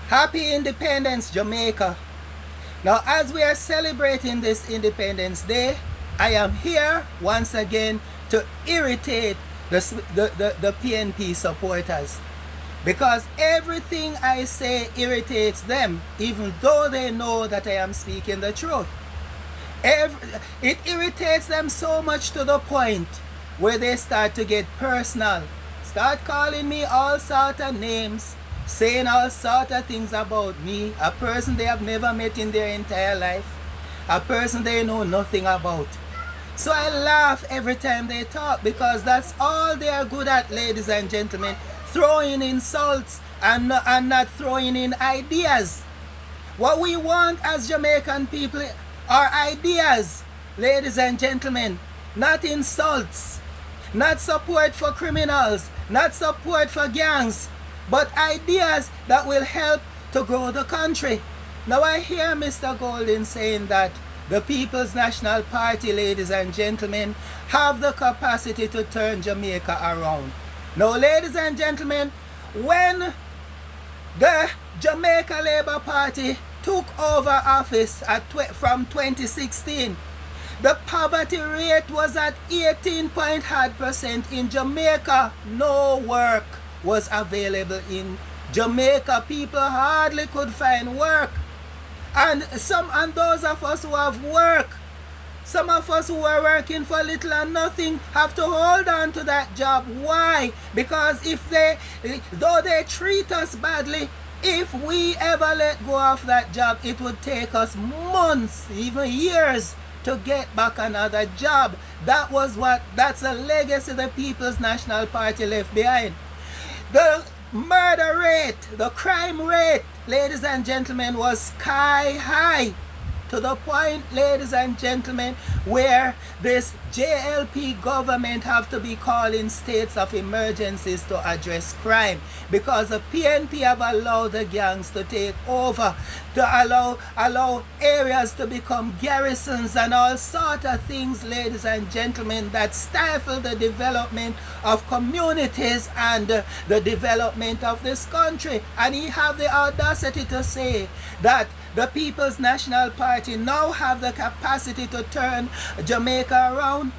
Happy Independence, Jamaica. Now, as we are celebrating this Independence Day, I am here once again to irritate the PNP supporters. Because everything I say irritates them, even though they know that I am speaking the truth. It irritates them so much to the point where they start to get personal. Start calling me all sort of names, saying all sort of things about me, a person they have never met in their entire life, a person they know nothing about. So I laugh every time they talk because that's all they are good at, ladies and gentlemen, throwing insults and not throwing in ideas. What we want as Jamaican people are ideas, ladies and gentlemen, not insults, not support for criminals, not support for gangs, but ideas that will help to grow the country. Now I hear Mr. Golden saying that the People's National Party, ladies and gentlemen, have the capacity to turn Jamaica around. Now, ladies and gentlemen, when the Jamaica Labour Party took over office from 2016, the poverty rate was at 18% in Jamaica. No work was available in Jamaica. People hardly could find work. And those of us who have work, some of us who are working for little and nothing have to hold on to that job. Why? Because though they treat us badly, if we ever let go of that job, it would take us months, even years, to get back another job. That's a legacy the People's National Party left behind. The murder rate, the crime rate, ladies and gentlemen, was sky high, to the point, ladies and gentlemen, where this JLP government have to be calling states of emergencies to address crime, because the PNP have allowed the gangs to take over, to allow areas to become garrisons and all sort of things, ladies and gentlemen, that stifle the development of communities and the development of this country. And he have the audacity to say that the People's National Party now have the capacity to turn Jamaica around.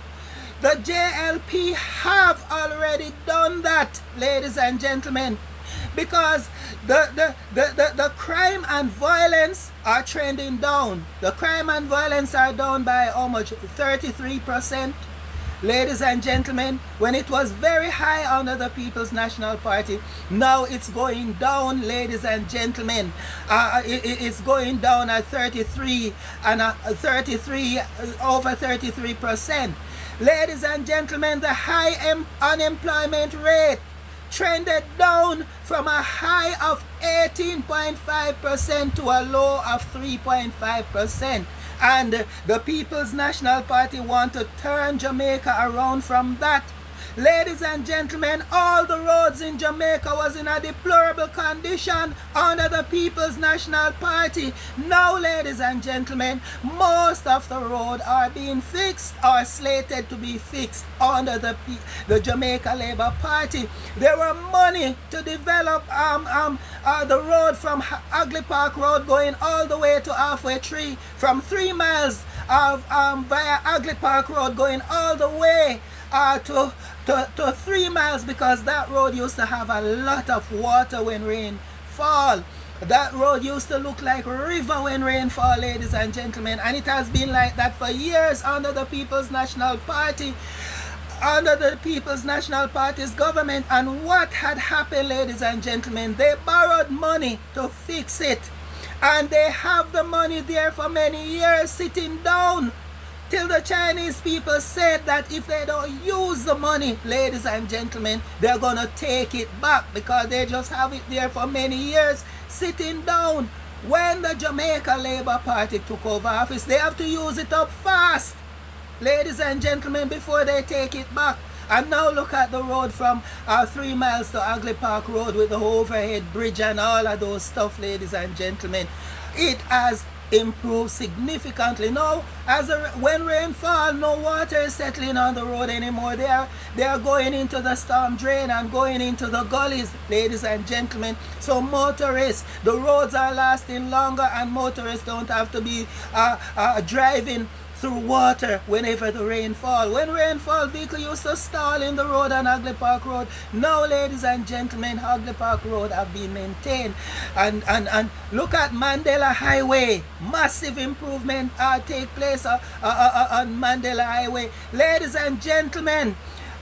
The JLP have already done that, ladies and gentlemen, because the crime and violence are trending down. The crime and violence are down by how much? 33%. Ladies and gentlemen, when it was very high under the People's National Party, now it's going down, ladies and gentlemen. It's going down at 33 and over 33%. Ladies and gentlemen, the high unemployment rate trended down from a high of 18.5% to a low of 3.5%. And the People's National Party want to turn Jamaica around from that. Ladies and gentlemen, all the roads in Jamaica was in a deplorable condition under the People's National Party. Now, ladies and gentlemen, most of the roads are being fixed or slated to be fixed under the Jamaica Labour Party. There were money to develop the road from Ugly Park Road going all the way to Halfway Tree, from 3 miles of via Ugly Park Road going all the way to 3 miles, because that road used to have a lot of water when rain fall. That road used to look like a river when rain fall, ladies and gentlemen, and it has been like that for years under the People's National Party, under the People's National Party's government. And what had happened, ladies and gentlemen, they borrowed money to fix it, and they have the money there for many years sitting down, till the Chinese people said that if they don't use the money, ladies and gentlemen, they're gonna take it back, because they just have it there for many years sitting down. When the Jamaica Labour Party took over office, they have to use it up fast, ladies and gentlemen, before they take it back. And now look at the road from 3 miles to Ugly Park Road with the overhead bridge and all of those stuff, ladies and gentlemen. It has improve significantly. Now, when rain fall, no water is settling on the road anymore. They are going into the storm drain and going into the gullies, ladies and gentlemen. So motorists, the roads are lasting longer, and motorists don't have to be driving through water whenever the rain fall. When rain fall, vehicle used to stall in the road on Hagley Park Road. Now, ladies and gentlemen, Hagley Park Road have been maintained. And look at Mandela Highway. Massive improvement take place on Mandela Highway. Ladies and gentlemen,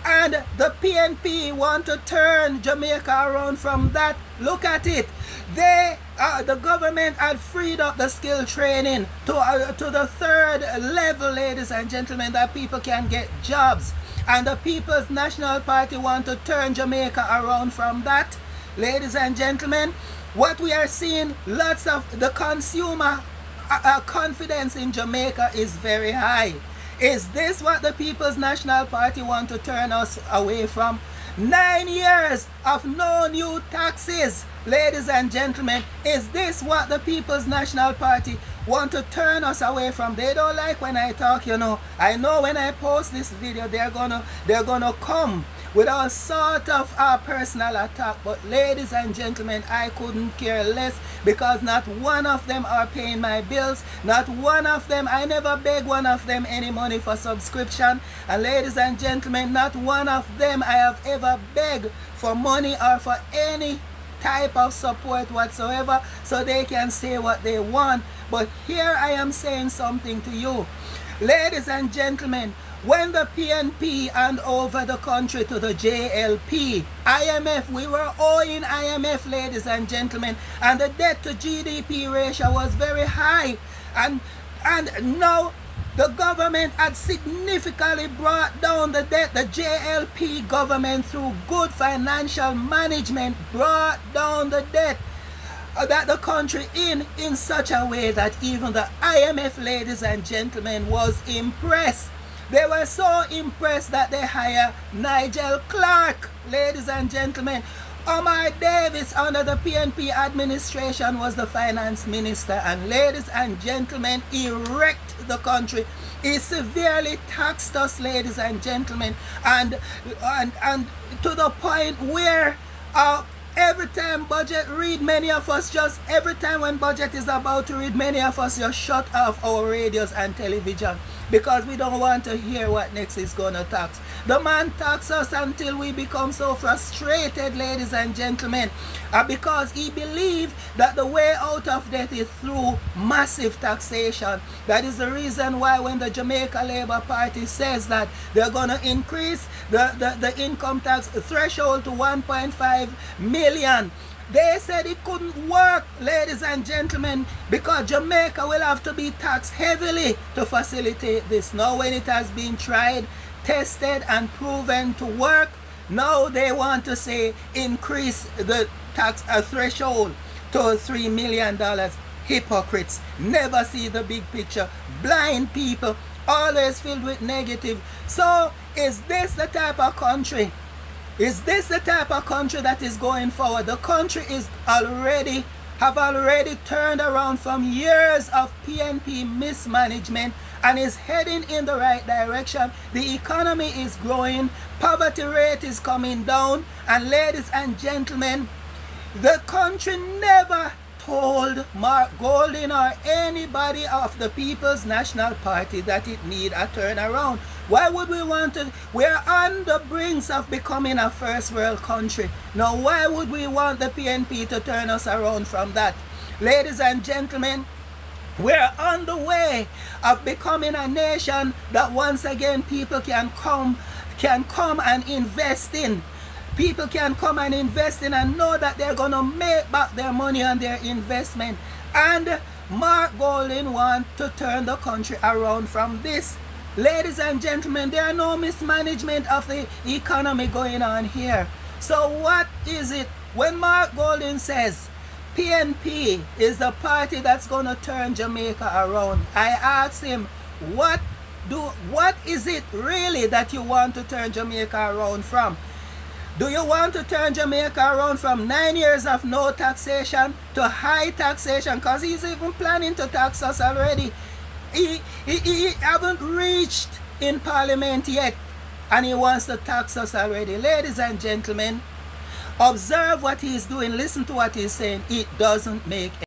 and the PNP want to turn Jamaica around from that. Look at it. The government had freed up the skill training to the third level, ladies and gentlemen, that people can get jobs. And the People's National Party want to turn Jamaica around from that. Ladies and gentlemen, what we are seeing, lots of the consumer confidence in Jamaica is very high. Is this what the People's National Party want to turn us away from? 9 years of no new taxes, ladies and gentlemen. Is this what the People's National Party want to turn us away from? They don't like when I talk, you know. I know when I post this video, they're gonna come with all sort of personal attack. But ladies and gentlemen, I couldn't care less, because not one of them are paying my bills. Not one of them, I never beg one of them any money for subscription. And ladies and gentlemen, not one of them I have ever begged for money or for any type of support whatsoever, so they can say what they want. But here I am saying something to you, ladies and gentlemen. When the PNP hand over the country to the JLP, IMF, we were owing IMF, ladies and gentlemen, and the debt to GDP ratio was very high. And now the government had significantly brought down the debt. The JLP government, through good financial management, brought down the debt that the country in such a way that even the IMF, ladies and gentlemen, was impressed. They were so impressed that they hired Nigel Clark, ladies and gentlemen. Omar Davis, under the PNP administration, was the finance minister. And ladies and gentlemen, he wrecked the country. He severely taxed us, ladies and gentlemen. And to the point where every time budget read, many of us just, every time when budget is about to read, many of us just shut off our radios and television, because we don't want to hear what next is going to tax. The man tax us until we become so frustrated, ladies and gentlemen, because he believed that the way out of debt is through massive taxation. That is the reason why when the Jamaica Labour Party says that they're going to increase the income tax threshold to 1.5 million, they said it couldn't work, ladies and gentlemen, because Jamaica will have to be taxed heavily to facilitate this. Now, when it has been tried, tested, and proven to work, now they want to say increase the tax threshold to $3 million. Hypocrites, never see the big picture. Blind people, always filled with negative. So, is this the type of country? Is this the type of country that is going forward? The country is already turned around from years of PNP mismanagement and is heading in the right direction. The economy is growing, poverty rate is coming down, and ladies and gentlemen, the country never told Mark Golding or anybody of the People's National Party that it need a turnaround. Why would we want to? We're on the brinks of becoming a first world country. Now, why would we want the PNP to turn us around from that? Ladies and gentlemen, we're on the way of becoming a nation that once again people can come and invest in. People can come and invest in and know that they're going to make back their money and their investment. And Mark Golding wants to turn the country around from this. Ladies and gentlemen, there are no mismanagement of the economy going on here. So what is it when Mark Golding says PNP is the party that's going to turn Jamaica around? I asked him, what is it really that you want to turn Jamaica around from? Do you want to turn Jamaica around from 9 years of no taxation to high taxation? Because he's even planning to tax us already. He haven't reached in Parliament yet, and he wants to tax us already. Ladies and gentlemen, observe what he's doing. Listen to what he's saying. It doesn't make